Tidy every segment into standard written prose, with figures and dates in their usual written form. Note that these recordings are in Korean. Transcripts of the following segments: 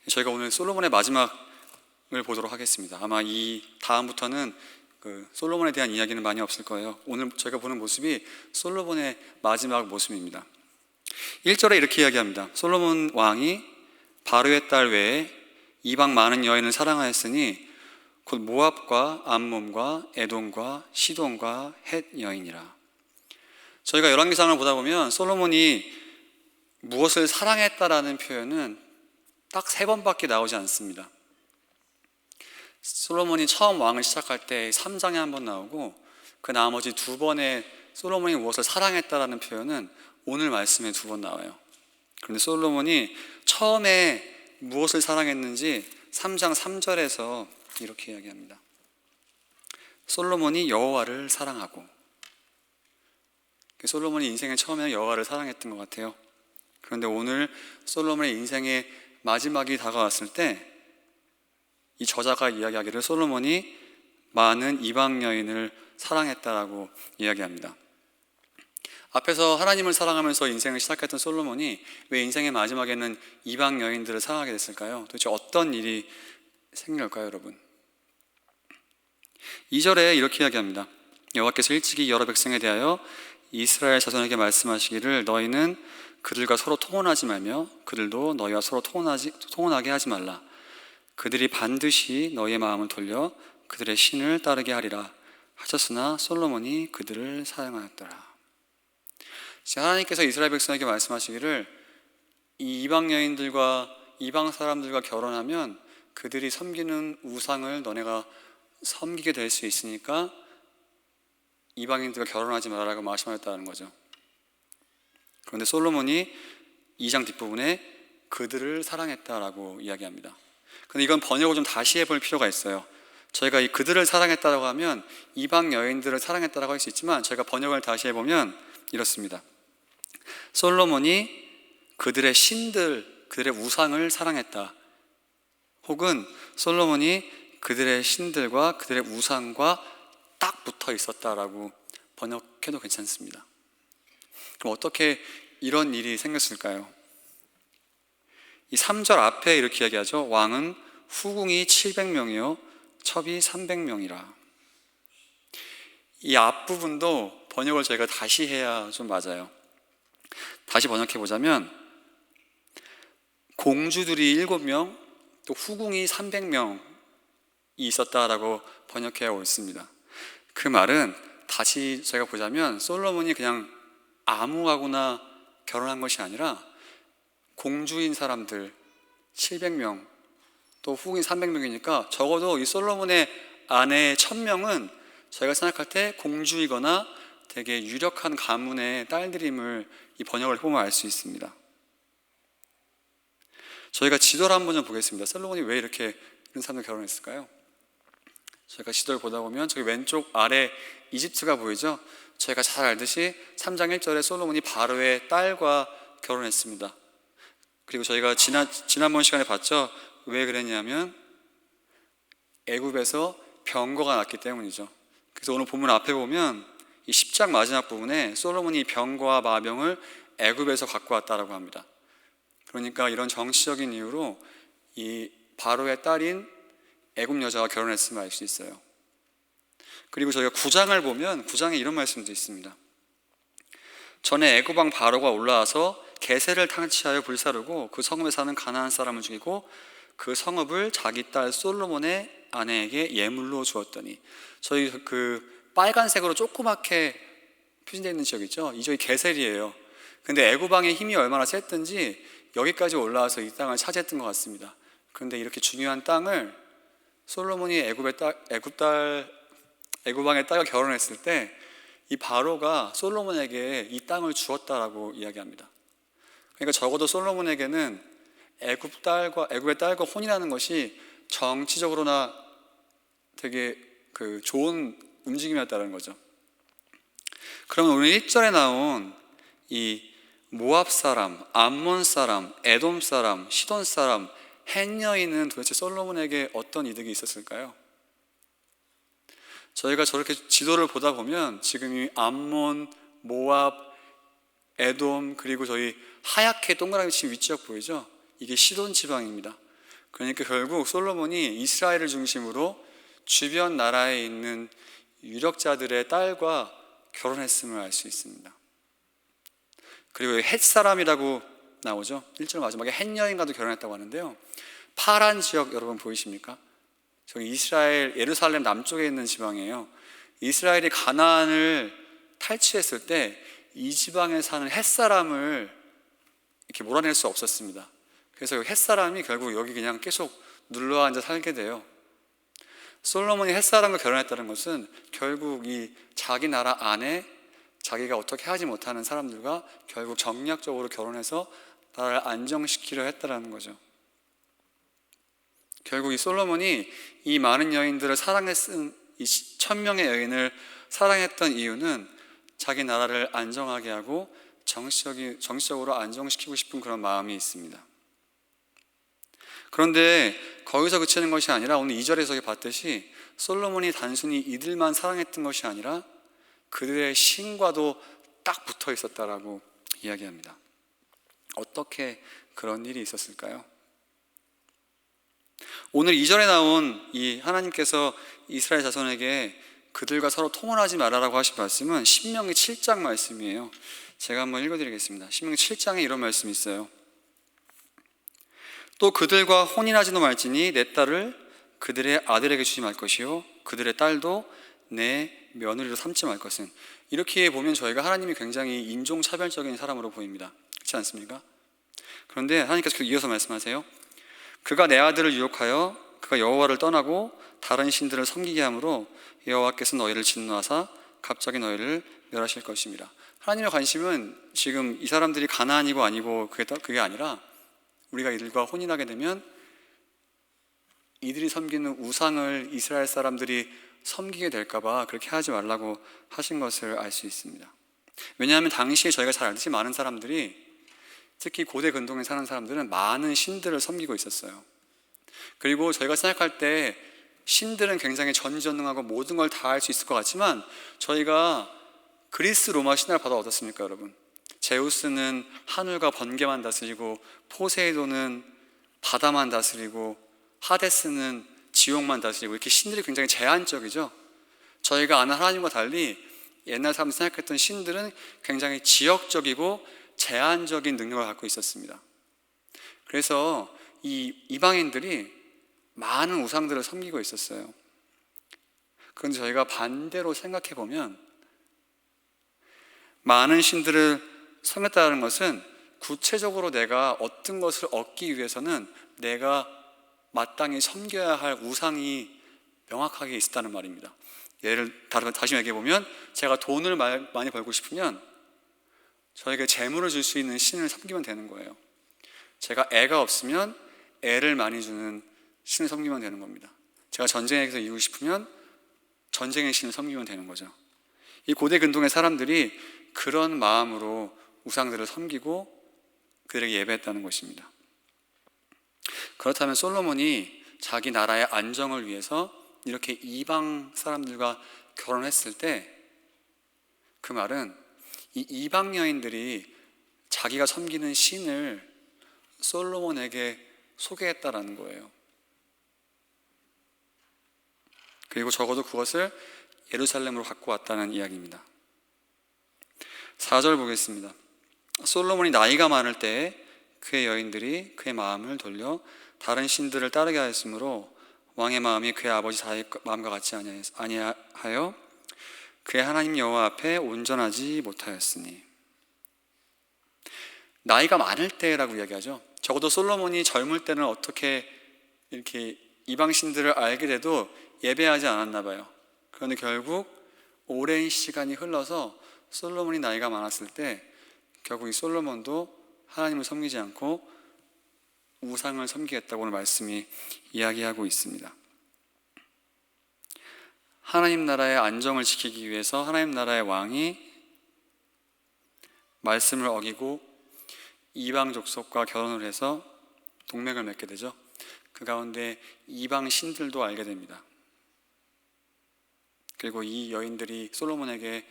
저희가 오늘 솔로몬의 마지막을 보도록 하겠습니다. 아마 이 다음부터는 솔로몬에 대한 이야기는 많이 없을 거예요. 오늘 저희가 보는 모습이 솔로몬의 마지막 모습입니다. 1절에 이렇게 이야기합니다. 솔로몬 왕이 바로의 딸 외에 이방 많은 여인을 사랑하였으니 곧 모압과 암몬과 에돔과 시돈과 헷 여인이라. 저희가 열왕기상을 보다 보면 솔로몬이 무엇을 사랑했다라는 표현은 딱 3번밖에 나오지 않습니다. 솔로몬이 처음 왕을 시작할 때 3장에 한 번 나오고, 그 나머지 2번의 솔로몬이 무엇을 사랑했다라는 표현은 오늘 말씀에 2번 나와요. 그런데 솔로몬이 처음에 무엇을 사랑했는지 3장 3절에서 이렇게 이야기합니다. 솔로몬이 여호와를 사랑하고. 솔로몬이 인생의 처음에는 여호와를 사랑했던 것 같아요. 그런데 오늘 솔로몬의 인생의 마지막이 다가왔을 때 이 저자가 이야기하기를 솔로몬이 많은 이방 여인을 사랑했다라고 이야기합니다. 앞에서 하나님을 사랑하면서 인생을 시작했던 솔로몬이 왜 인생의 마지막에는 이방 여인들을 사랑하게 됐을까요? 도대체 어떤 일이 생긴 걸까요, 여러분? 2절에 이렇게 이야기합니다. 여호와께서 일찍이 여러 백성에 대하여 이스라엘 자손에게 말씀하시기를 너희는 그들과 서로 통혼하지 말며 그들도 너희와 서로 통혼하게 하지 말라. 그들이 반드시 너희의 마음을 돌려 그들의 신을 따르게 하리라 하셨으나 솔로몬이 그들을 사랑하였더라. 하나님께서 이스라엘 백성에게 말씀하시기를 이 이방 여인들과 이방 사람들과 결혼하면 그들이 섬기는 우상을 너네가 섬기게 될 수 있으니까 이방인들과 결혼하지 말라고 말씀하셨다는 거죠. 그런데 솔로몬이 2장 뒷부분에 그들을 사랑했다라고 이야기합니다. 근데 이건 번역을 좀 다시 해볼 필요가 있어요. 저희가 이 그들을 사랑했다라고 하면 이방 여인들을 사랑했다라고 할 수 있지만, 저희가 번역을 다시 해보면 이렇습니다. 솔로몬이 그들의 신들, 그들의 우상을 사랑했다. 혹은 솔로몬이 그들의 신들과 그들의 우상과 딱 붙어 있었다라고 번역해도 괜찮습니다. 그럼 어떻게 이런 일이 생겼을까요? 이 3절 앞에 이렇게 이야기하죠. 왕은 후궁이 700명이요 첩이 300명이라. 이 앞부분도 번역을 저희가 다시 해야 좀 맞아요. 다시 번역해 보자면 공주들이 7명, 또 후궁이 300명이 있었다라고 번역해 옳습니다. 그 말은 다시 저희가 보자면 솔로몬이 그냥 아무하고나 결혼한 것이 아니라 공주인 사람들 700명, 또 후궁이 300명이니까 적어도 이 솔로몬의 아내 1000명은 저희가 생각할 때 공주이거나 되게 유력한 가문의 딸들임을 이 번역을 해보면 알 수 있습니다. 저희가 지도를 한번 좀 보겠습니다. 솔로몬이 왜 이렇게 이런 사람들 결혼했을까요? 저희가 지도를 보다 보면 저기 왼쪽 아래 이집트가 보이죠? 저희가 잘 알듯이 3장 1절에 솔로몬이 바로의 딸과 결혼했습니다. 그리고 저희가 지난번 시간에 봤죠? 왜 그랬냐면 애굽에서 병거가 났기 때문이죠. 그래서 오늘 본문 앞에 보면 이 10장 마지막 부분에 솔로몬이 병거와 마병을 애굽에서 갖고 왔다라고 합니다. 그러니까 이런 정치적인 이유로 이 바로의 딸인 애굽 여자와 결혼했음을 알 수 있어요. 그리고 저희가 9장을 보면 9장에 이런 말씀도 있습니다. 전에 애굽 왕 바로가 올라와서 게셀을 탕치하여 불사르고 그 성읍에 사는 가나안 사람을 죽이고 그 성읍을 자기 딸 솔로몬의 아내에게 예물로 주었더니, 저희 그 빨간색으로 조그맣게 표시되어 있는 지역 있죠? 이 지역이 게셀이에요. 근데 애굽 왕의 힘이 얼마나 셌든지 여기까지 올라와서 이 땅을 차지했던 것 같습니다. 그런데 이렇게 중요한 땅을 솔로몬이 애굽 왕의 딸과 결혼했을 때 이 바로가 솔로몬에게 이 땅을 주었다라고 이야기합니다. 그러니까 적어도 솔로몬에게는 애굽의 딸과 혼인하는 것이 정치적으로나 되게 좋은 움직임이었다는 거죠. 그러면 오늘 1절에 나온 이 모압 사람, 암몬 사람, 에돔 사람, 시돈 사람, 헷 여인은 도대체 솔로몬에게 어떤 이득이 있었을까요? 저희가 저렇게 지도를 보다 보면 지금 이 암몬, 모압, 에돔, 그리고 저희 하얗게 동그라미 친 윗지역 보이죠? 이게 시돈 지방입니다. 그러니까 결국 솔로몬이 이스라엘을 중심으로 주변 나라에 있는 유력자들의 딸과 결혼했음을 알 수 있습니다. 그리고 헷 사람이라고 나오죠. 1절 마지막에 헷 여인과도 결혼했다고 하는데요, 파란 지역 여러분 보이십니까? 저기 이스라엘 예루살렘 남쪽에 있는 지방이에요. 이스라엘이 가나안을 탈취했을 때 이 지방에 사는 헷 사람을 이렇게 몰아낼 수 없었습니다. 그래서 헷 사람이 결국 여기 그냥 계속 눌러 앉아 살게 돼요. 솔로몬이 헷 사람과 결혼했다는 것은 결국 이 자기 나라 안에 자기가 어떻게 하지 못하는 사람들과 결국 정략적으로 결혼해서 나라를 안정시키려 했다는 거죠. 결국 이 솔로몬이 이 많은 여인들을 사랑했은 이 1000명의 여인을 사랑했던 이유는 자기 나라를 안정하게 하고 정치적으로 안정시키고 싶은 그런 마음이 있습니다. 그런데 거기서 그치는 것이 아니라 오늘 2절에서 봤듯이 솔로몬이 단순히 이들만 사랑했던 것이 아니라 그들의 신과도 딱 붙어 있었다라고 이야기합니다. 어떻게 그런 일이 있었을까요? 오늘 2절에 나온 이 하나님께서 이스라엘 자손에게 그들과 서로 통혼하지 말아라고 하신 말씀은 신명기 7장 말씀이에요. 제가 한번 읽어드리겠습니다. 신명기 7장에 이런 말씀이 있어요. 또 그들과 혼인하지도 말지니 내 딸을 그들의 아들에게 주지 말 것이요 그들의 딸도 내 며느리로 삼지 말 것은. 이렇게 보면 저희가 하나님이 굉장히 인종차별적인 사람으로 보입니다. 그렇지 않습니까? 그런데 하나님께서 이어서 말씀하세요. 그가 내 아들을 유혹하여 그가 여호와를 떠나고 다른 신들을 섬기게 함으로 여호와께서 너희를 진노하사 갑자기 너희를 멸하실 것입니다. 하나님의 관심은 지금 이 사람들이 가나안이고 아니고 그게 아니라 우리가 이들과 혼인하게 되면 이들이 섬기는 우상을 이스라엘 사람들이 섬기게 될까봐 그렇게 하지 말라고 하신 것을 알 수 있습니다. 왜냐하면 당시에 저희가 잘 알듯이 많은 사람들이, 특히 고대 근동에 사는 사람들은 많은 신들을 섬기고 있었어요. 그리고 저희가 생각할 때 신들은 굉장히 전지전능하고 모든 걸 다 할 수 있을 것 같지만 저희가 그리스 로마 신화를 봐도 어떻습니까 여러분? 제우스는 하늘과 번개만 다스리고 포세이돈은 바다만 다스리고 하데스는 지옥만 다스리고, 이렇게 신들이 굉장히 제한적이죠. 저희가 아는 하나님과 달리 옛날 사람들이 생각했던 신들은 굉장히 지역적이고 제한적인 능력을 갖고 있었습니다. 그래서 이 이방인들이 많은 우상들을 섬기고 있었어요. 그런데 저희가 반대로 생각해 보면 많은 신들을 섬겼다는 것은 구체적으로 내가 어떤 것을 얻기 위해서는 내가 마땅히 섬겨야 할 우상이 명확하게 있었다는 말입니다. 예를 다시 얘기해 보면 제가 돈을 많이 벌고 싶으면 저에게 재물을 줄 수 있는 신을 섬기면 되는 거예요. 제가 애가 없으면 애를 많이 주는 신을 섬기면 되는 겁니다. 제가 전쟁에서 이기고 싶으면 전쟁의 신을 섬기면 되는 거죠. 이 고대 근동의 사람들이 그런 마음으로 우상들을 섬기고 그들에게 예배했다는 것입니다. 그렇다면 솔로몬이 자기 나라의 안정을 위해서 이렇게 이방 사람들과 결혼했을 때 그 말은 이 이방 여인들이 자기가 섬기는 신을 솔로몬에게 소개했다라는 거예요. 그리고 적어도 그것을 예루살렘으로 갖고 왔다는 이야기입니다. 4절 보겠습니다. 솔로몬이 나이가 많을 때에 그의 여인들이 그의 마음을 돌려 다른 신들을 따르게 하였으므로 왕의 마음이 그의 아버지 다윗 마음과 같이 아니하여 그의 하나님 여호와 앞에 온전하지 못하였으니. 나이가 많을 때라고 이야기하죠. 적어도 솔로몬이 젊을 때는 어떻게 이렇게 이방 신들을 알게 돼도 예배하지 않았나 봐요. 그런데 결국 오랜 시간이 흘러서 솔로몬이 나이가 많았을 때 결국 이 솔로몬도 하나님을 섬기지 않고 우상을 섬기겠다고 오늘 말씀이 이야기하고 있습니다. 하나님 나라의 안정을 지키기 위해서 하나님 나라의 왕이 말씀을 어기고 이방 족속과 결혼을 해서 동맹을 맺게 되죠. 그 가운데 이방 신들도 알게 됩니다. 그리고 이 여인들이 솔로몬에게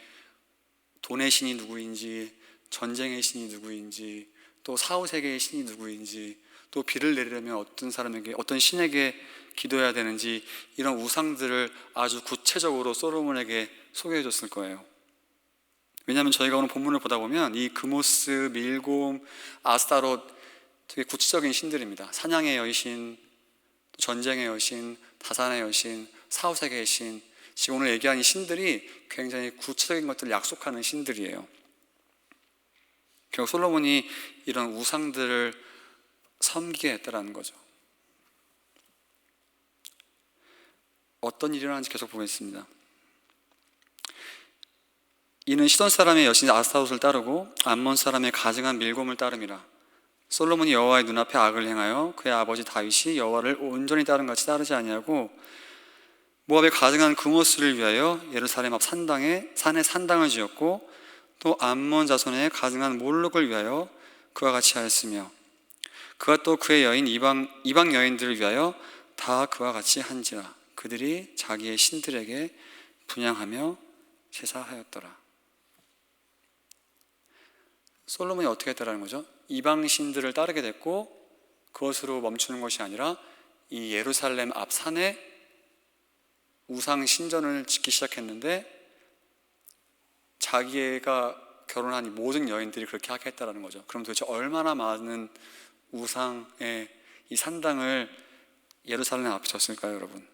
돈의 신이 누구인지, 전쟁의 신이 누구인지, 또 사후세계의 신이 누구인지, 또 비를 내리려면 어떤 사람에게, 어떤 신에게 기도해야 되는지, 이런 우상들을 아주 구체적으로 솔로몬에게 소개해 줬을 거예요. 왜냐하면 저희가 오늘 본문을 보다 보면 이 그모스, 밀곰, 아스타롯, 되게 구체적인 신들입니다. 사냥의 여신, 전쟁의 여신, 다산의 여신, 사후세계의 신, 지금 오늘 얘기한 이 신들이 굉장히 구체적인 것들을 약속하는 신들이에요. 결국 솔로몬이 이런 우상들을 섬기게 했다라는 거죠. 어떤 일이 일어나는지 계속 보겠습니다. 이는 시돈 사람의 여신 아스타롯을 따르고 암몬 사람의 가증한 밀곰을 따름이라. 솔로몬이 여호와의 눈앞에 악을 행하여 그의 아버지 다윗이 여호와를 온전히 따른 같이 따르지 아니하고 모압의 가증한 그모스를 위하여 예루살렘 앞 산에 산당을 지었고 또 암몬 자손의 가증한 몰록을 위하여 그와 같이 하였으며 그가 또 그의 여인 이방 여인들을 위하여 다 그와 같이 한지라. 그들이 자기의 신들에게 분향하며 제사하였더라. 솔로몬이 어떻게 했다라는 거죠? 이방 신들을 따르게 됐고 그것으로 멈추는 것이 아니라 이 예루살렘 앞 산에 우상 신전을 짓기 시작했는데 자기가 결혼한 이 모든 여인들이 그렇게 하게 했다라는 거죠. 그럼 도대체 얼마나 많은 우상의 이 산당을 예루살렘 앞에 졌을까요, 여러분?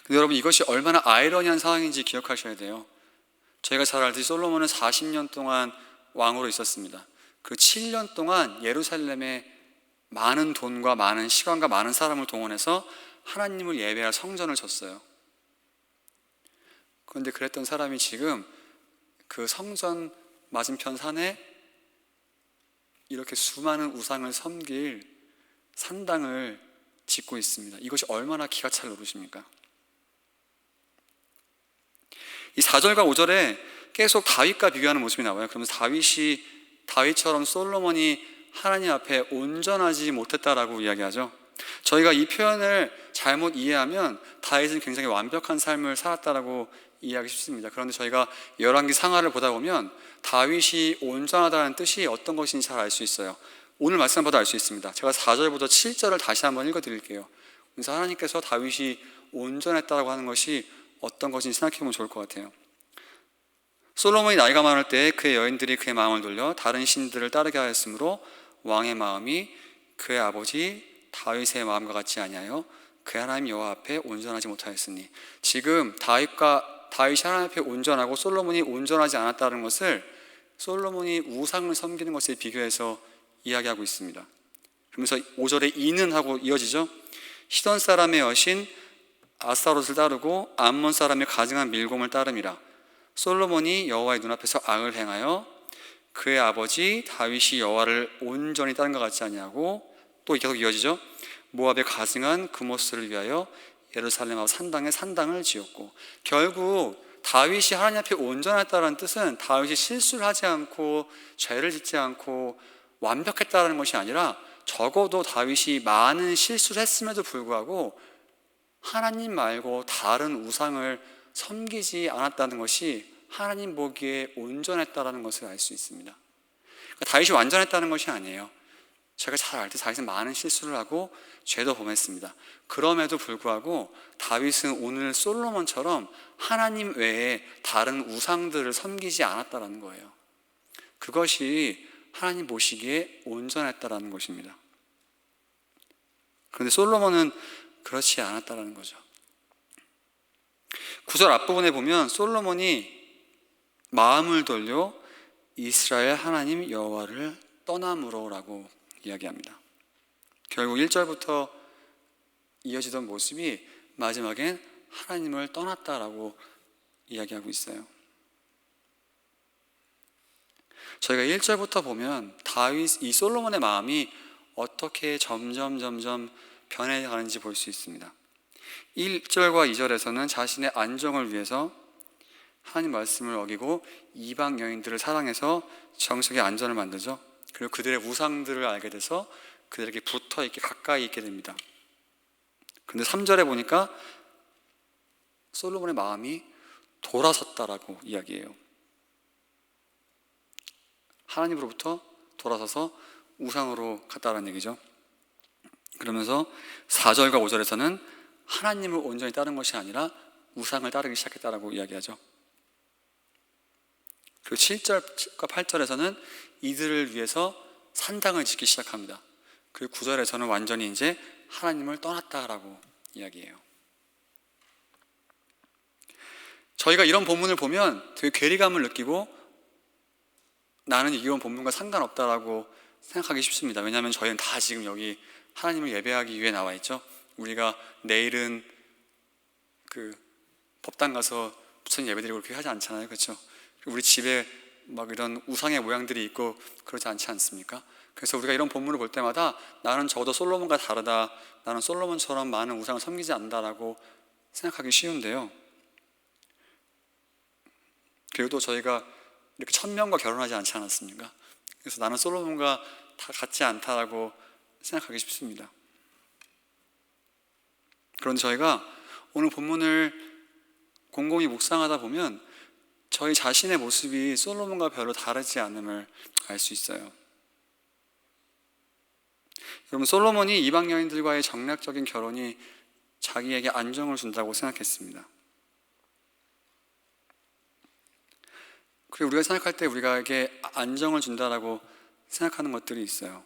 근데 여러분, 이것이 얼마나 아이러니한 상황인지 기억하셔야 돼요. 저희가 잘 알듯이 솔로몬은 40년 동안 왕으로 있었습니다. 그 7년 동안 예루살렘에 많은 돈과 많은 시간과 많은 사람을 동원해서 하나님을 예배할 성전을 졌어요. 그런데 그랬던 사람이 지금 그 성전 맞은편 산에 이렇게 수많은 우상을 섬길 산당을 짓고 있습니다. 이것이 얼마나 기가 찰 노릇입니까? 이 4절과 5절에 계속 다윗과 비교하는 모습이 나와요. 그러면서 다윗처럼 솔로몬이 하나님 앞에 온전하지 못했다라고 이야기하죠. 저희가 이 표현을 잘못 이해하면 다윗은 굉장히 완벽한 삶을 살았다라고 이해하기 쉽습니다. 그런데 저희가 열왕기 상하를 보다 보면 다윗이 온전하다는 뜻이 어떤 것인지 잘 알 수 있어요. 오늘 말씀 봐도 알 수 있습니다. 제가 4절부터 7절을 다시 한번 읽어드릴게요. 그래서 하나님께서 다윗이 온전했다고 하는 것이 어떤 것인지 생각해보면 좋을 것 같아요. 솔로몬이 나이가 많을 때 그의 여인들이 그의 마음을 돌려 다른 신들을 따르게 하였으므로 왕의 마음이 그의 아버지 다윗의 마음과 같지 아니하여 그의 하나님 여호와 앞에 온전하지 못하였으니, 지금 다윗이 하나님 앞에 온전하고 솔로몬이 온전하지 않았다는 것을 솔로몬이 우상을 섬기는 것에 비교해서 이야기하고 있습니다. 그러면서 5절에 이는 하고 이어지죠. 시돈 사람의 여신 아스타롯을 따르고 암몬 사람의 가증한 밀곰을 따름이라. 솔로몬이 여호와의 눈앞에서 악을 행하여 그의 아버지 다윗이 여호와를 온전히 따른 것 같지 아니하고, 또 계속 이어지죠. 모압의 가증한 그모스를 위하여 예루살렘 앞 산당에 산당을 지었고, 결국 다윗이 하나님 앞에 온전했다는 뜻은 다윗이 실수를 하지 않고 죄를 짓지 않고 완벽했다는 것이 아니라 적어도 다윗이 많은 실수를 했음에도 불구하고 하나님 말고 다른 우상을 섬기지 않았다는 것이 하나님 보기에 온전했다는 것을 알 수 있습니다. 그러니까 다윗이 완전했다는 것이 아니에요. 제가 잘 알 때 다윗은 많은 실수를 하고 죄도 범했습니다. 그럼에도 불구하고 다윗은 오늘 솔로몬처럼 하나님 외에 다른 우상들을 섬기지 않았다는 거예요. 그것이 하나님 보시기에 온전했다는 것입니다. 그런데 솔로몬은 그렇지 않았다는 거죠. 9절 앞부분에 보면 솔로몬이 마음을 돌려 이스라엘 하나님 여호와를 떠남으로라고 이야기합니다. 결국 1절부터 이어지던 모습이 마지막엔 하나님을 떠났다라고 이야기하고 있어요. 저희가 1절부터 보면 이 솔로몬의 마음이 어떻게 점점 변해가는지 볼 수 있습니다. 1절과 2절에서는 자신의 안정을 위해서 하나님 말씀을 어기고 이방 여인들을 사랑해서 정석의 안전을 만들죠. 그리고 그들의 우상들을 알게 돼서 그들에게 붙어 있게 가까이 있게 됩니다. 그런데 3절에 보니까 솔로몬의 마음이 돌아섰다라고 이야기해요. 하나님으로부터 돌아서서 우상으로 갔다라는 얘기죠. 그러면서 4절과 5절에서는 하나님을 온전히 따른 것이 아니라 우상을 따르기 시작했다라고 이야기하죠. 그리고 7절과 8절에서는 이들을 위해서 산당을 짓기 시작합니다. 그리고 9절에서는 완전히 이제 하나님을 떠났다라고 이야기해요. 저희가 이런 본문을 보면 되게 괴리감을 느끼고 나는 이런 본문과 상관없다라고 생각하기 쉽습니다. 왜냐하면 저희는 다 지금 여기 하나님을 예배하기 위해 나와 있죠. 우리가 내일은 그 법당 가서 부처님 예배드리고 그렇게 하지 않잖아요, 그렇죠? 우리 집에 막 이런 우상의 모양들이 있고 그러지 않지 않습니까? 그래서 우리가 이런 본문을 볼 때마다 나는 적어도 솔로몬과 다르다, 나는 솔로몬처럼 많은 우상을 섬기지 않는다라고 생각하기 쉬운데요. 그리고 또 저희가 이렇게 1000명과 결혼하지 않지 않았습니까? 그래서 나는 솔로몬과 다 같지 않다라고 생각하기 쉽습니다. 그런데 저희가 오늘 본문을 곰곰이 묵상하다 보면 저희 자신의 모습이 솔로몬과 별로 다르지 않음을 알 수 있어요. 여러분, 솔로몬이 이방 여인들과의 정략적인 결혼이 자기에게 안정을 준다고 생각했습니다. 그리고 우리가 생각할 때 우리에게 안정을 준다라고 생각하는 것들이 있어요.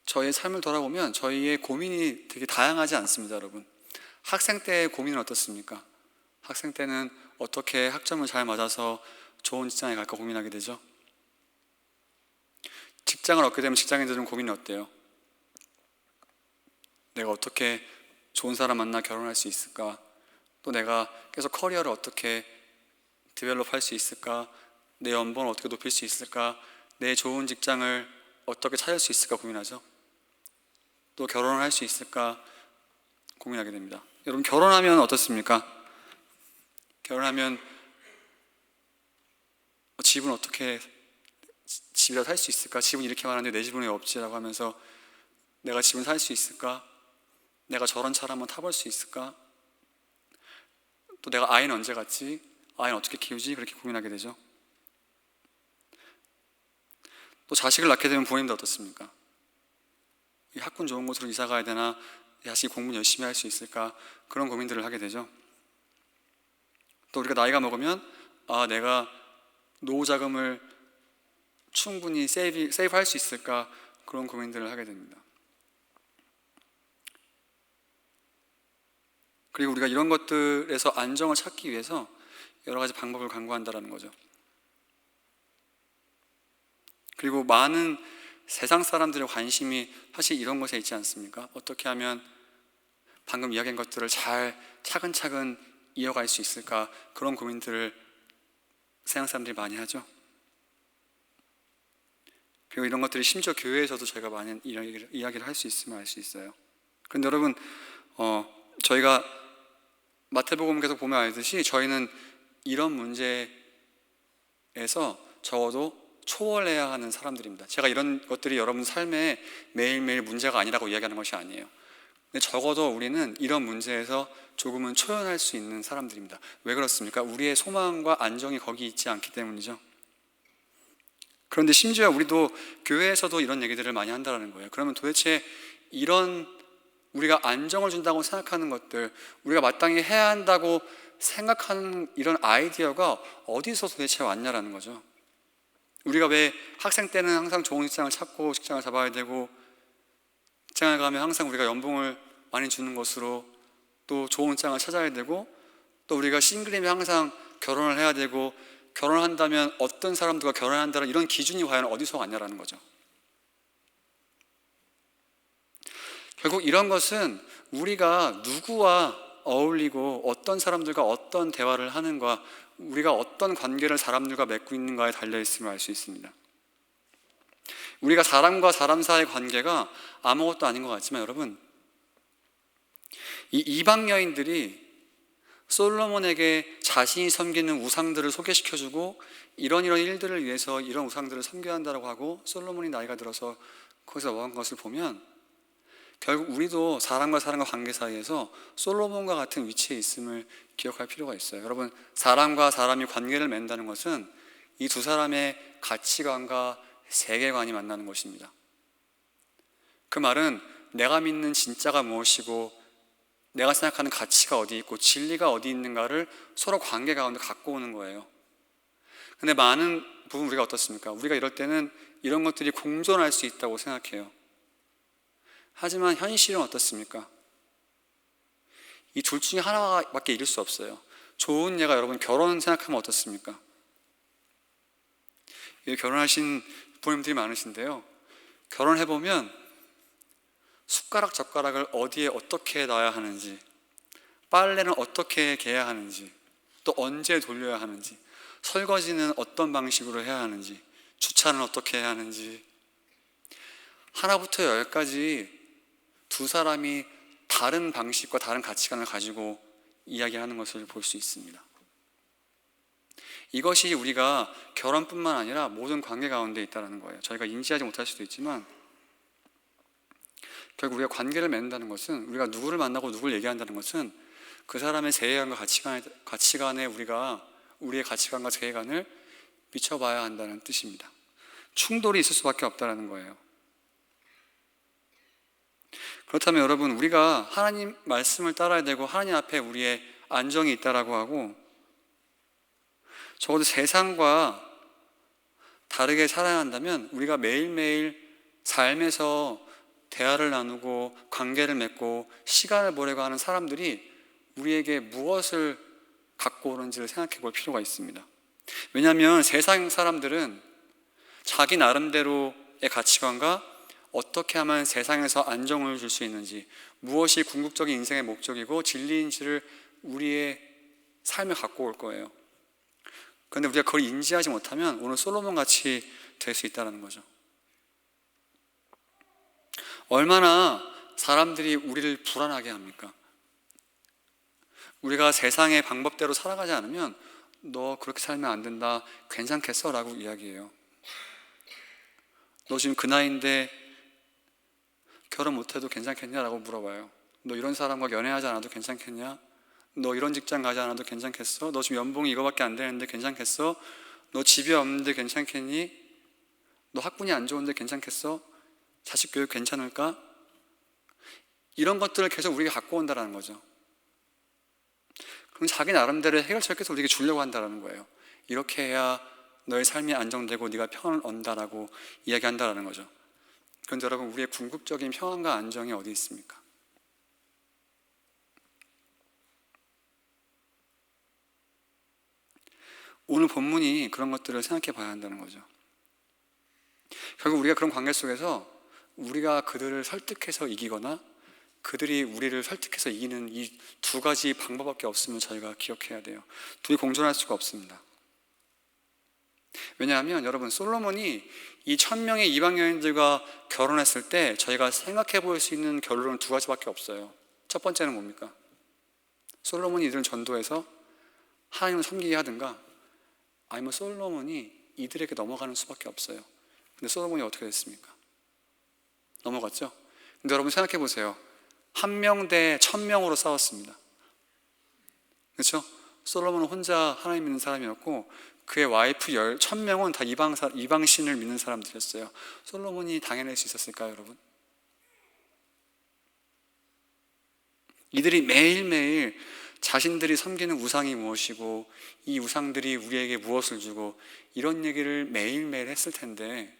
저희의 삶을 돌아보면 저희의 고민이 되게 다양하지 않습니다, 여러분. 학생 때의 고민은 어떻습니까? 학생 때는 어떻게 학점을 잘 맞아서 좋은 직장에 갈까 고민하게 되죠. 직장을 얻게 되면 직장인들은 고민이 어때요? 내가 어떻게 좋은 사람 만나 결혼할 수 있을까? 또 내가 계속 커리어를 어떻게 디벨롭 할 수 있을까? 내 연봉을 어떻게 높일 수 있을까? 내 좋은 직장을 어떻게 찾을 수 있을까 고민하죠. 또 결혼을 할 수 있을까 고민하게 됩니다. 여러분, 결혼하면 어떻습니까? 결혼하면 집은 어떻게 집이라도 살 수 있을까? 집은 이렇게 많은데 내 집은 왜 없지라고 하면서 내가 집은 살 수 있을까? 내가 저런 차를 한번 타볼 수 있을까? 또 내가 아이는 언제 갖지? 아이는 어떻게 키우지? 그렇게 고민하게 되죠. 또 자식을 낳게 되면 부모님도 어떻습니까? 이 학군 좋은 곳으로 이사 가야 되나? 자식이 공부 열심히 할 수 있을까? 그런 고민들을 하게 되죠. 또 우리가 나이가 먹으면 내가 노후 자금을 충분히 세이브할 수 있을까? 그런 고민들을 하게 됩니다. 그리고 우리가 이런 것들에서 안정을 찾기 위해서 여러 가지 방법을 강구한다는 거죠. 그리고 많은 세상 사람들의 관심이 사실 이런 것에 있지 않습니까? 어떻게 하면 방금 이야기한 것들을 잘 차근차근 이어갈 수 있을까? 그런 고민들을 세상 사람들이 많이 하죠. 그리고 이런 것들이 심지어 교회에서도 저희가 많은 이야기를 할 수 있으면 알 수 있어요. 그런데 여러분, 저희가 마태복음 계속 보면 알듯이 저희는 이런 문제에서 적어도 초월해야 하는 사람들입니다. 제가 이런 것들이 여러분 삶에 매일매일 문제가 아니라고 이야기하는 것이 아니에요. 근데 적어도 우리는 이런 문제에서 조금은 초연할 수 있는 사람들입니다. 왜 그렇습니까? 우리의 소망과 안정이 거기 있지 않기 때문이죠. 그런데 심지어 우리도 교회에서도 이런 얘기들을 많이 한다는 거예요. 그러면 도대체 이런 우리가 안정을 준다고 생각하는 것들, 우리가 마땅히 해야 한다고 생각하는 이런 아이디어가 어디서 도대체 왔냐라는 거죠. 우리가 왜 학생 때는 항상 좋은 직장을 찾고 직장을 잡아야 되고, 직장을 가면 항상 우리가 연봉을 많이 주는 것으로 또 좋은 직장을 찾아야 되고, 또 우리가 싱글이면 항상 결혼을 해야 되고, 결혼을 한다면 어떤 사람들과 결혼한다는 이런 기준이 과연 어디서 왔냐라는 거죠. 결국 이런 것은 우리가 누구와 어울리고 어떤 사람들과 어떤 대화를 하는가, 우리가 어떤 관계를 사람들과 맺고 있는가에 달려있음을 알 수 있습니다. 우리가 사람과 사람 사이의 관계가 아무것도 아닌 것 같지만 여러분, 이 이방 여인들이 솔로몬에게 자신이 섬기는 우상들을 소개시켜주고 이런 일들을 위해서 이런 우상들을 섬겨야 한다고 하고 솔로몬이 나이가 들어서 거기서 먹은 것을 보면 결국 우리도 사람과 사람과 관계 사이에서 솔로몬과 같은 위치에 있음을 기억할 필요가 있어요. 여러분, 사람과 사람이 관계를 맺는다는 것은 이 두 사람의 가치관과 세계관이 만나는 것입니다. 그 말은 내가 믿는 진짜가 무엇이고 내가 생각하는 가치가 어디 있고 진리가 어디 있는가를 서로 관계 가운데 갖고 오는 거예요. 근데 많은 부분 우리가 어떻습니까? 우리가 이럴 때는 이런 것들이 공존할 수 있다고 생각해요. 하지만 현실은 어떻습니까? 이 둘 중에 하나밖에 이룰 수 없어요. 좋은 예가 여러분 결혼 생각하면 어떻습니까? 결혼하신 부모님들이 많으신데요, 결혼해보면 숟가락 젓가락을 어디에 어떻게 놔야 하는지, 빨래는 어떻게 개야 하는지, 또 언제 돌려야 하는지, 설거지는 어떤 방식으로 해야 하는지, 주차는 어떻게 해야 하는지, 하나부터 열까지 두 사람이 다른 방식과 다른 가치관을 가지고 이야기하는 것을 볼 수 있습니다. 이것이 우리가 결혼뿐만 아니라 모든 관계 가운데 있다는 거예요. 저희가 인지하지 못할 수도 있지만 결국 우리가 관계를 맺는다는 것은, 우리가 누구를 만나고 누구를 얘기한다는 것은 그 사람의 세계관과 가치관에 우리가 우리의 가치관과 세계관을 비춰봐야 한다는 뜻입니다. 충돌이 있을 수밖에 없다는 거예요. 그렇다면 여러분, 우리가 하나님 말씀을 따라야 되고 하나님 앞에 우리의 안정이 있다라고 하고 적어도 세상과 다르게 살아야 한다면 우리가 매일매일 삶에서 대화를 나누고 관계를 맺고 시간을 보내고 하는 사람들이 우리에게 무엇을 갖고 오는지를 생각해 볼 필요가 있습니다. 왜냐하면 세상 사람들은 자기 나름대로의 가치관과 어떻게 하면 세상에서 안정을 줄 수 있는지, 무엇이 궁극적인 인생의 목적이고 진리인지를 우리의 삶에 갖고 올 거예요. 그런데 우리가 그걸 인지하지 못하면 오늘 솔로몬 같이 될 수 있다는 거죠. 얼마나 사람들이 우리를 불안하게 합니까? 우리가 세상의 방법대로 살아가지 않으면 너 그렇게 살면 안 된다, 괜찮겠어? 라고 이야기해요. 너 지금 그 나이인데 결혼 못해도 괜찮겠냐? 라고 물어봐요. 너 이런 사람과 연애하지 않아도 괜찮겠냐? 너 이런 직장 가지 않아도 괜찮겠어? 너 지금 연봉이 이거밖에 안 되는데 괜찮겠어? 너 집이 없는데 괜찮겠니? 너 학군이 안 좋은데 괜찮겠어? 자식 교육 괜찮을까? 이런 것들을 계속 우리가 갖고 온다는 거죠. 그럼 자기 나름대로 해결책을 계속 우리에게 주려고 한다는 거예요. 이렇게 해야 너의 삶이 안정되고 네가 평안을 얻는다라고 이야기한다는 거죠. 그런데 여러분, 우리의 궁극적인 평안과 안정이 어디 있습니까? 오늘 본문이 그런 것들을 생각해 봐야 한다는 거죠. 결국 우리가 그런 관계 속에서 우리가 그들을 설득해서 이기거나 그들이 우리를 설득해서 이기는 이 두 가지 방법밖에 없음을 저희가 기억해야 돼요. 둘이 공존할 수가 없습니다. 왜냐하면 여러분, 솔로몬이 이 1000명의 이방 여인들과 결혼했을 때 저희가 생각해 볼 수 있는 결론은 두 가지밖에 없어요. 첫 번째는 뭡니까? 솔로몬이 이들을 전도해서 하나님을 섬기게 하든가, 아니면 솔로몬이 이들에게 넘어가는 수밖에 없어요. 근데 솔로몬이 어떻게 됐습니까? 넘어갔죠? 근데 여러분 생각해 보세요. 1명 대 1000명으로 싸웠습니다. 그렇죠? 솔로몬은 혼자 하나님 믿는 사람이었고 그의 와이프 1000명은 다 이방신을 믿는 사람들이었어요. 솔로몬이 당해낼 수 있었을까요, 여러분? 이들이 매일매일 자신들이 섬기는 우상이 무엇이고 이 우상들이 우리에게 무엇을 주고 이런 얘기를 매일매일 했을 텐데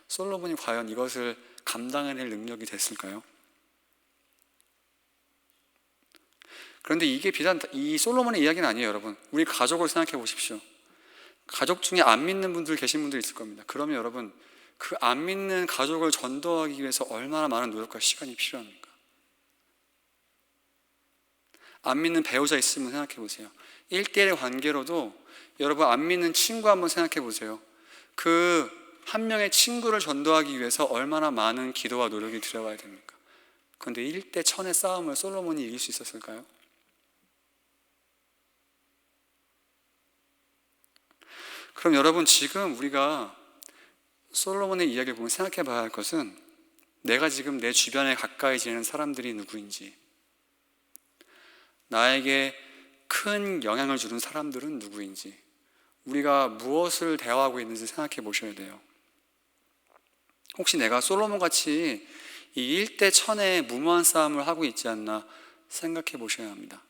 솔로몬이 과연 이것을 감당해낼 능력이 됐을까요? 그런데 이게 비단 이 솔로몬의 이야기는 아니에요, 여러분. 우리 가족을 생각해 보십시오. 가족 중에 안 믿는 분들 계신 분들 있을 겁니다. 그러면 여러분, 그 안 믿는 가족을 전도하기 위해서 얼마나 많은 노력과 시간이 필요합니까? 안 믿는 배우자 있으면 생각해 보세요. 1대1 관계로도 여러분, 안 믿는 친구 한번 생각해 보세요. 그 한 명의 친구를 전도하기 위해서 얼마나 많은 기도와 노력이 들어가야 됩니까? 그런데 1대 1000의 싸움을 솔로몬이 이길 수 있었을까요? 그럼 여러분, 지금 우리가 솔로몬의 이야기를 보면 생각해 봐야 할 것은 내가 지금 내 주변에 가까이 지내는 사람들이 누구인지, 나에게 큰 영향을 주는 사람들은 누구인지, 우리가 무엇을 대화하고 있는지 생각해 보셔야 돼요. 혹시 내가 솔로몬같이 이 일대천의 무모한 싸움을 하고 있지 않나 생각해 보셔야 합니다.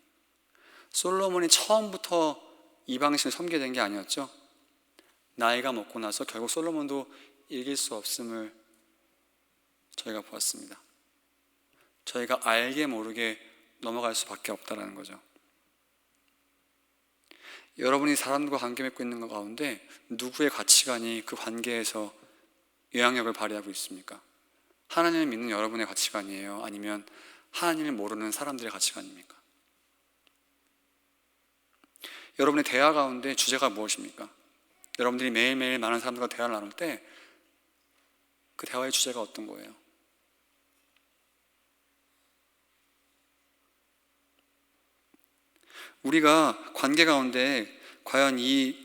솔로몬이 처음부터 이방신을 섬기게 된 게 아니었죠. 나이가 먹고 나서 결국 솔로몬도 이길 수 없음을 저희가 보았습니다. 저희가 알게 모르게 넘어갈 수밖에 없다는 거죠. 여러분이 사람들과 관계 맺고 있는 것 가운데 누구의 가치관이 그 관계에서 영향력을 발휘하고 있습니까? 하나님을 믿는 여러분의 가치관이에요? 아니면 하나님을 모르는 사람들의 가치관입니까? 여러분의 대화 가운데 주제가 무엇입니까? 여러분들이 매일매일 많은 사람들과 대화를 나눌 때 그 대화의 주제가 어떤 거예요? 우리가 관계 가운데 과연 이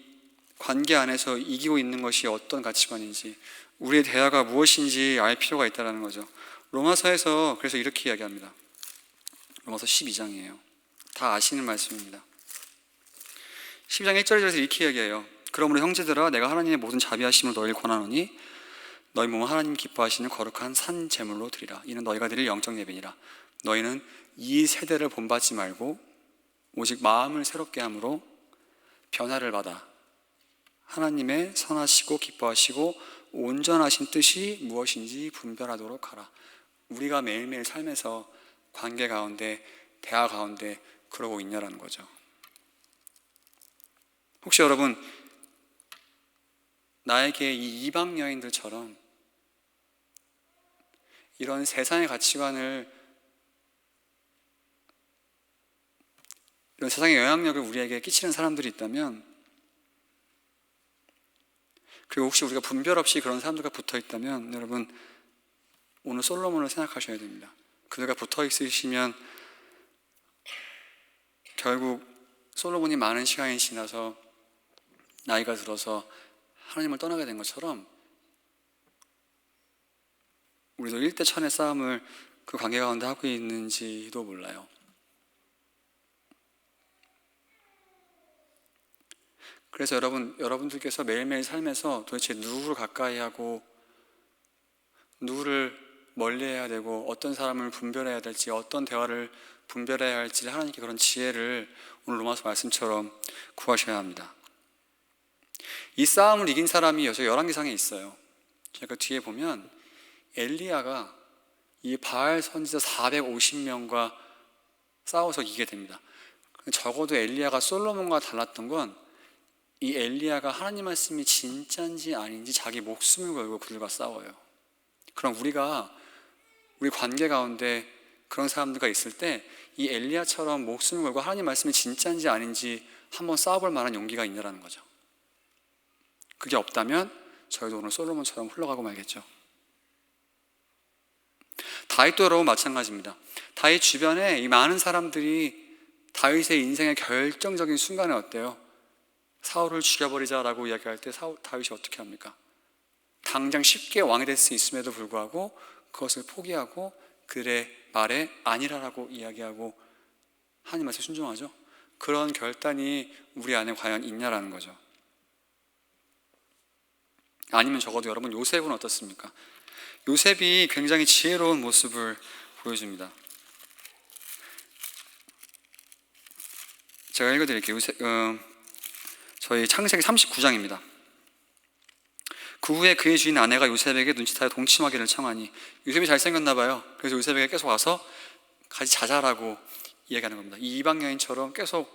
관계 안에서 이기고 있는 것이 어떤 가치관인지, 우리의 대화가 무엇인지 알 필요가 있다는 거죠. 로마서에서 그래서 이렇게 이야기합니다. 로마서 12장이에요. 다 아시는 말씀입니다. 12장 1절에서 이렇게 이야기해요. 그러므로 형제들아, 내가 하나님의 모든 자비하심을 너희를 권하노니 너희 몸은 하나님 기뻐하시는 거룩한 산 제물로 드리라. 이는 너희가 드릴 영적 예배니라. 너희는 이 세대를 본받지 말고 오직 마음을 새롭게 함으로 변화를 받아 하나님의 선하시고 기뻐하시고 온전하신 뜻이 무엇인지 분별하도록 하라. 우리가 매일매일 삶에서 관계 가운데, 대화 가운데 그러고 있냐라는 거죠. 혹시 여러분, 나에게 이 이방 여인들처럼 이런 세상의 가치관을, 이런 세상의 영향력을 우리에게 끼치는 사람들이 있다면, 그리고 혹시 우리가 분별 없이 그런 사람들과 붙어 있다면, 여러분 오늘 솔로몬을 생각하셔야 됩니다. 그들과 붙어 있으시면 결국 솔로몬이 많은 시간이 지나서 나이가 들어서 하나님을 떠나게 된 것처럼 우리도 일대천의 싸움을 그 관계 가운데 하고 있는지도 몰라요. 그래서 여러분들께서 매일매일 삶에서 도대체 누구를 가까이 하고 누구를 멀리해야 되고 어떤 사람을 분별해야 될지, 어떤 대화를 분별해야 할지 하나님께 그런 지혜를 오늘 로마서 말씀처럼 구하셔야 합니다. 이 싸움을 이긴 사람이 열왕기상에 있어요. 제가 뒤에 보면 엘리야가 이 바알 선지자 450명과 싸워서 이기게 됩니다. 적어도 엘리야가 솔로몬과 달랐던 건 이 엘리야가 하나님 말씀이 진짜인지 아닌지 자기 목숨을 걸고 그들과 싸워요. 그럼 우리 관계 가운데 그런 사람들과 있을 때 이 엘리야처럼 목숨을 걸고 하나님 말씀이 진짜인지 아닌지 한번 싸워볼 만한 용기가 있냐라는 거죠. 그게 없다면 저희도 오늘 솔로몬처럼 흘러가고 말겠죠. 다윗도 여러분 마찬가지입니다. 다윗 주변에 이 많은 사람들이 다윗의 인생의 결정적인 순간에 어때요? 사울을 죽여버리자라고 이야기할 때 다윗이 어떻게 합니까? 당장 쉽게 왕이 될 수 있음에도 불구하고 그것을 포기하고 그들의 말에 아니라라고 이야기하고 하나님 말씀에 순종하죠. 그런 결단이 우리 안에 과연 있냐라는 거죠. 아니면 적어도 여러분 요셉은 어떻습니까? 요셉이 굉장히 지혜로운 모습을 보여줍니다. 제가 읽어드릴게요. 저희 창세기 39장입니다. 그 후에 그의 주인 아내가 요셉에게 눈짓하여 동침하기를 청하니, 요셉이 잘생겼나 봐요. 그래서 요셉에게 계속 와서 같이 자자라고 이야기하는 겁니다. 이 이방 여인처럼 계속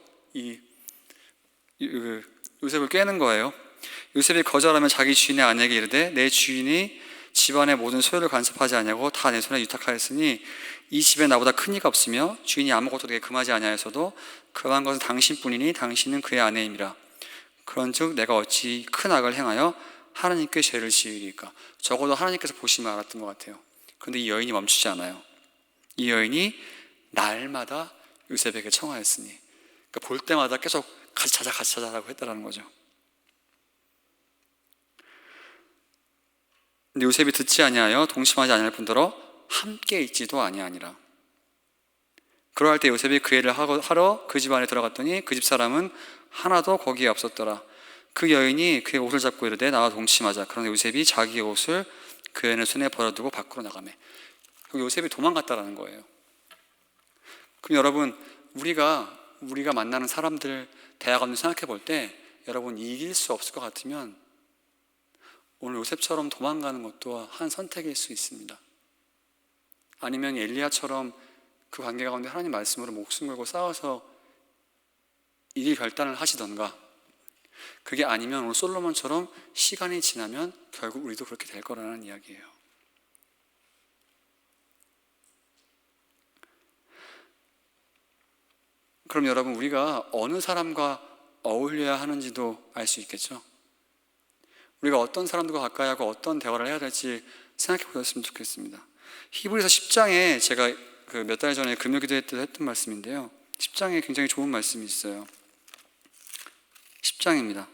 요셉을 꿰는 거예요. 요셉이 거절하면 자기 주인의 아내에게 이르되, 내 주인이 집안의 모든 소유를 간섭하지 아니하고 다 내 손에 유탁하였으니 이 집에 나보다 큰 이가 없으며 주인이 아무것도 내게 금하지 아니하였어도 금한 것은 당신뿐이니 당신은 그의 아내임이라. 그런즉 내가 어찌 큰 악을 행하여 하나님께 죄를 지으리까. 적어도 하나님께서 보시면 알았던 것 같아요. 그런데 이 여인이 멈추지 않아요. 이 여인이 날마다 요셉에게 청하였으니, 그러니까 볼 때마다 계속 같이 자자라고 했다라는 거죠. 근데 요셉이 듣지 아니하여 동침하지 아니할 뿐더러 함께 있지도 아니하니라. 그러할 때 요셉이 그 일을 하러 그 집 안에 들어갔더니 그 집 사람은 하나도 거기에 없었더라. 그 여인이 그의 옷을 잡고 이르되 나와 동침하자. 그런데 요셉이 자기의 옷을 그 여인의 손에 버려두고 밖으로 나가매. 요셉이 도망갔다라는 거예요. 그럼 여러분, 우리가 만나는 사람들, 대화관을 생각해 볼 때 여러분, 이길 수 없을 것 같으면 오늘 요셉처럼 도망가는 것도 한 선택일 수 있습니다. 아니면 엘리야처럼 그 관계 가운데 하나님 말씀으로 목숨 걸고 싸워서 이길 결단을 하시던가, 그게 아니면 오늘 솔로몬처럼 시간이 지나면 결국 우리도 그렇게 될 거라는 이야기예요. 그럼 여러분, 우리가 어느 사람과 어울려야 하는지도 알 수 있겠죠? 우리가 어떤 사람들과 가까이 하고 어떤 대화를 해야 될지 생각해 보셨으면 좋겠습니다. 히브리서 10장에 제가 몇 달 전에 금요기도 때 했던 말씀인데요, 10장에 굉장히 좋은 말씀이 있어요. 10장입니다.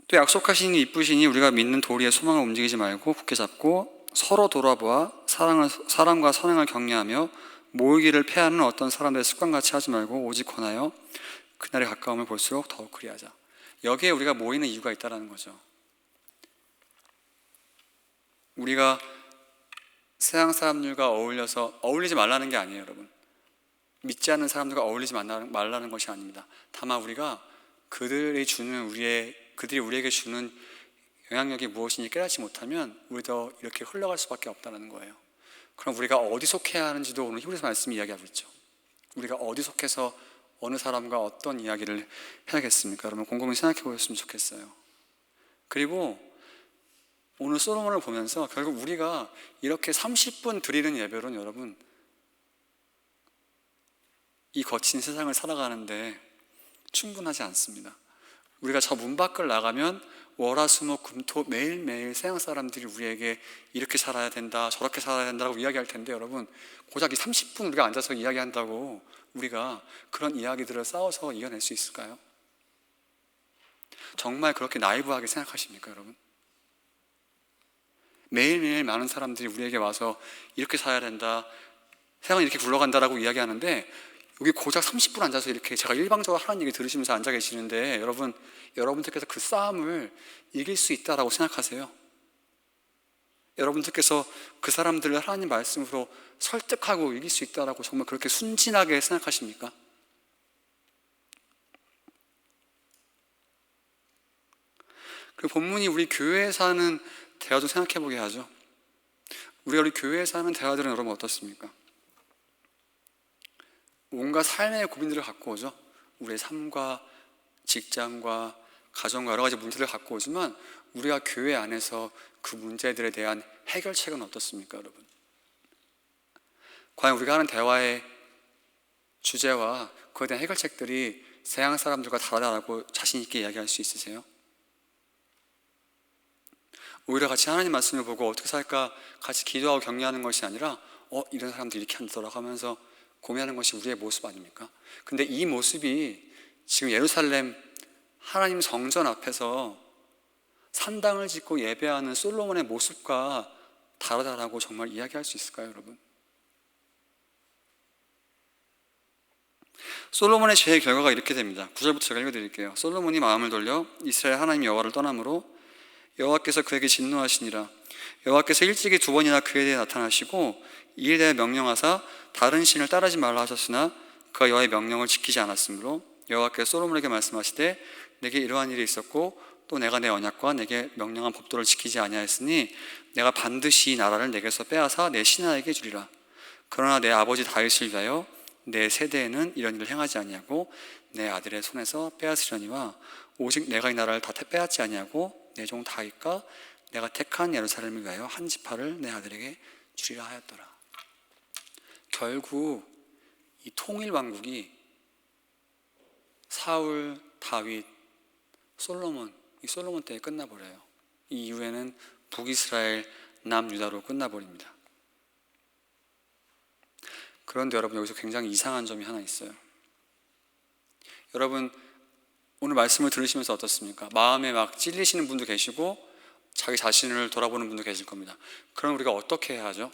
또 약속하시니 이쁘시니 우리가 믿는 도리의 소망을 움직이지 말고 굳게 잡고 서로 돌아보아 사람과 선행을 격려하며 모이기를 패하는 어떤 사람들의 습관같이 하지 말고 오직 권하여 그날이 가까움을 볼수록 더욱 그리하자. 여기에 우리가 모이는 이유가 있다는 거죠. 우리가 세상 사람들과 어울리지 말라는 게 아니에요, 여러분. 믿지 않는 사람들과 어울리지 말라는 것이 아닙니다. 다만 우리가 그들이 우리에게 주는 영향력이 무엇인지 깨닫지 못하면 우리도 이렇게 흘러갈 수밖에 없다는 거예요. 그럼 우리가 어디 속해야 하는지도 오늘 히브리서 말씀이 이야기하고 있죠. 우리가 어디 속해서 어느 사람과 어떤 이야기를 해야겠습니까? 여러분, 곰곰이 생각해 보셨으면 좋겠어요. 그리고 오늘 솔로몬을 보면서 결국 우리가 이렇게 30분 드리는 예배로는 여러분, 이 거친 세상을 살아가는데 충분하지 않습니다. 우리가 저 문 밖을 나가면 월화수목금토 매일매일 세상 사람들이 우리에게 이렇게 살아야 된다, 저렇게 살아야 된다고 이야기할 텐데, 여러분, 고작 이 30분 우리가 앉아서 이야기한다고 우리가 그런 이야기들을 싸워서 이겨낼 수 있을까요? 정말 그렇게 나이브하게 생각하십니까, 여러분? 매일매일 많은 사람들이 우리에게 와서 이렇게 살아야 된다, 세상은 이렇게 굴러간다라고 이야기하는데, 여기 고작 30분 앉아서 이렇게 제가 일방적으로 하는 얘기 들으시면서 앉아 계시는데, 여러분들께서 그 싸움을 이길 수 있다라고 생각하세요? 여러분들께서 그 사람들을 하나님 말씀으로 설득하고 이길 수 있다라고 정말 그렇게 순진하게 생각하십니까? 그 본문이 우리 교회에서 하는 대화도 생각해 보게 하죠. 우리 교회에서 하는 대화들은 여러분 어떻습니까? 온갖 삶의 고민들을 갖고 오죠. 우리의 삶과 직장과 가정과 여러 가지 문제를 갖고 오지만 우리가 교회 안에서 그 문제들에 대한 해결책은 어떻습니까, 여러분? 과연 우리가 하는 대화의 주제와 그에 대한 해결책들이 세상 사람들과 다르다라고 자신 있게 이야기할 수 있으세요? 오히려 같이 하나님 말씀을 보고 어떻게 살까 같이 기도하고 격려하는 것이 아니라 이런 사람들이 이렇게 한다더라 하면서 고민하는 것이 우리의 모습 아닙니까? 근데 이 모습이 지금 예루살렘 하나님 성전 앞에서 산당을 짓고 예배하는 솔로몬의 모습과 다르다라고 정말 이야기할 수 있을까요, 여러분? 솔로몬의 죄의 결과가 이렇게 됩니다. 9절부터 제가 읽어드릴게요. 솔로몬이 마음을 돌려 이스라엘 하나님 여호와를 떠남으로 여호와께서 그에게 진노하시니라. 여호와께서 일찍이 2번이나 그에 대해 나타나시고 이에 대해 명령하사 다른 신을 따르지 말라 하셨으나 그가 여호와의 명령을 지키지 않았으므로 여호와께서 솔로몬에게 말씀하시되 내게 이러한 일이 있었고 또 내가 내 언약과 내게 명령한 법도를 지키지 아니하였으니 내가 반드시 이 나라를 내게서 빼앗아 내 신하에게 주리라. 그러나 내 아버지 다윗을 위하여 내 세대에는 이런 일을 행하지 아니하고 내 아들의 손에서 빼앗으려니와 오직 내가 이 나라를 다 빼앗지 아니하고 내 종 다윗과 내가 택한 예루살렘을 위하여 한 지파를 내 아들에게 주리라 하였더라. 결국 이 통일 왕국이 사울, 다윗, 솔로몬, 이 솔로몬 때에 끝나버려요. 이 이후에는 북이스라엘, 남유다로 끝나버립니다. 그런데 여러분, 여기서 굉장히 이상한 점이 하나 있어요. 여러분, 오늘 말씀을 들으시면서 어떻습니까? 마음에 막 찔리시는 분도 계시고 자기 자신을 돌아보는 분도 계실 겁니다. 그럼 우리가 어떻게 해야 하죠?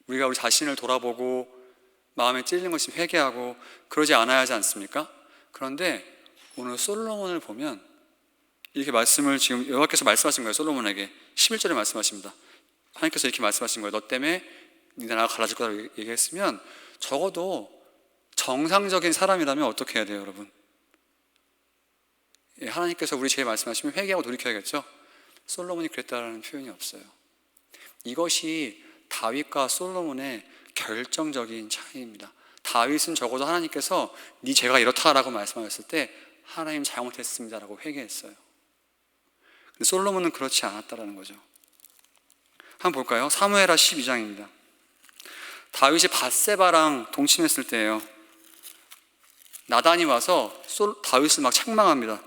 우리가 우리 자신을 돌아보고 마음에 찔리는 것이 회개하고 그러지 않아야 하지 않습니까? 그런데 오늘 솔로몬을 보면 이렇게 말씀을 지금 여호와께서 말씀하신 거예요. 솔로몬에게 11절에 말씀하십니다. 하나님께서 이렇게 말씀하신 거예요. 너 때문에 네 나라가 갈라질 거라고 얘기했으면 적어도 정상적인 사람이라면 어떻게 해야 돼요, 여러분? 하나님께서 우리 제일 말씀하시면 회개하고 돌이켜야겠죠? 솔로몬이 그랬다라는 표현이 없어요. 이것이 다윗과 솔로몬의 결정적인 차이입니다. 다윗은 적어도 하나님께서 네 죄가 이렇다라고 말씀하셨을 때 하나님 잘못했습니다라고 회개했어요. 근데 솔로몬은 그렇지 않았다라는 거죠. 한번 볼까요? 사무엘하 12장입니다. 다윗이 밧세바랑 동침했을 때예요. 나단이 와서 다윗을 막 책망합니다.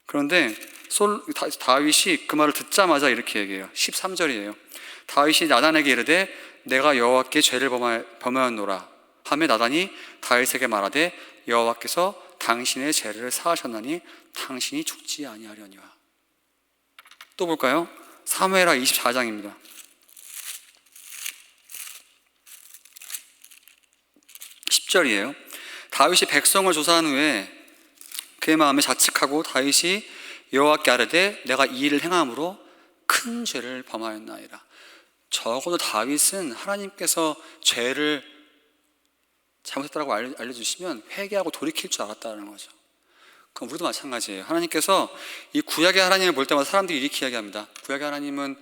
그런데 다윗이 그 말을 듣자마자 이렇게 얘기해요. 13절이에요. 다윗이 나단에게 이르되 내가 여호와께 죄를 범하였노라 하며 나단이 다윗에게 말하되 여호와께서 당신의 죄를 사하셨나니 당신이 죽지 아니하려니와. 또 볼까요? 사무엘하 24장입니다. 10절이에요. 다윗이 백성을 조사한 후에 그의 마음에 자책하고 다윗이 여호와께 아뢰되 내가 이 일을 행함으로 큰 죄를 범하였나이다. 적어도 다윗은 하나님께서 죄를 잘못했다고 알려주시면 회개하고 돌이킬 줄 알았다는 거죠. 그럼 우리도 마찬가지예요. 하나님께서 이 구약의 하나님을 볼 때마다 사람들이 이렇게 이야기합니다. 구약의 하나님은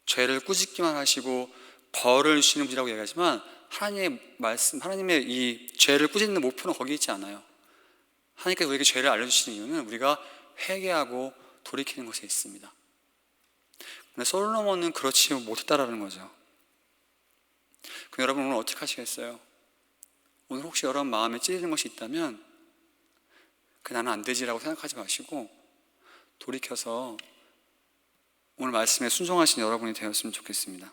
죄를 꾸짖기만 하시고 벌을 주시는 분이라고 얘기하지만 하나님의 말씀, 하나님의 이 죄를 꾸짖는 목표는 거기 있지 않아요. 하나님께서 우리에게 죄를 알려주시는 이유는 우리가 회개하고 돌이키는 것에 있습니다. 근데 솔로몬은 그렇지 못했다라는 거죠. 그럼 여러분 오늘 어떻게 하시겠어요? 오늘 혹시 여러분 마음에 찔리는 것이 있다면 나는 안 되지라고 생각하지 마시고 돌이켜서 오늘 말씀에 순종하신 여러분이 되었으면 좋겠습니다.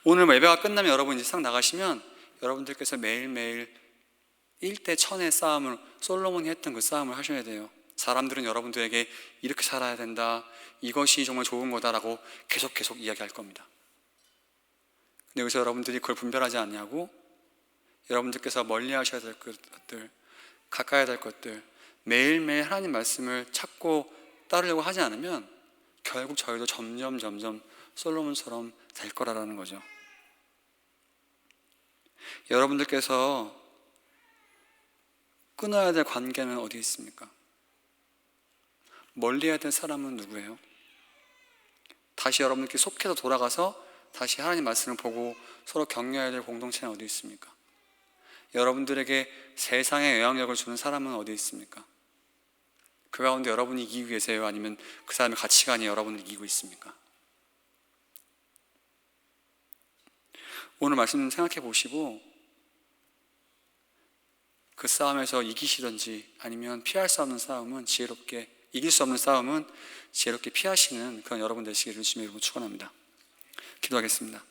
오늘 예배가 끝나면 여러분 이제 상 나가시면 여러분들께서 매일매일 1대 1000의 싸움을 솔로몬이 했던 그 싸움을 하셔야 돼요. 사람들은 여러분들에게 이렇게 살아야 된다, 이것이 정말 좋은 거다라고 계속 이야기할 겁니다. 근데 여기서 여러분들이 그걸 분별하지 않냐고 여러분들께서 멀리 하셔야 될 것들, 가까이 될 것들, 매일매일 하나님 말씀을 찾고 따르려고 하지 않으면 결국 저희도 점점 솔로몬처럼 될 거라는 거죠. 여러분들께서 끊어야 될 관계는 어디 있습니까? 멀리 해야 될 사람은 누구예요? 다시 여러분들께 속해서 돌아가서 다시 하나님 말씀을 보고 서로 격려해야 될 공동체는 어디 있습니까? 여러분들에게 세상에 영향력을 주는 사람은 어디 있습니까? 그 가운데 여러분이 이기고 계세요? 아니면 그 사람의 가치관이 여러분을 이기고 있습니까? 오늘 말씀 생각해 보시고 그 싸움에서 이기시든지 아니면 피할 수 없는 싸움은 지혜롭게, 이길 수 없는 싸움은 지혜롭게 피하시는 그런 여러분 되시기를 주님의 이름으로 축원합니다. 기도하겠습니다.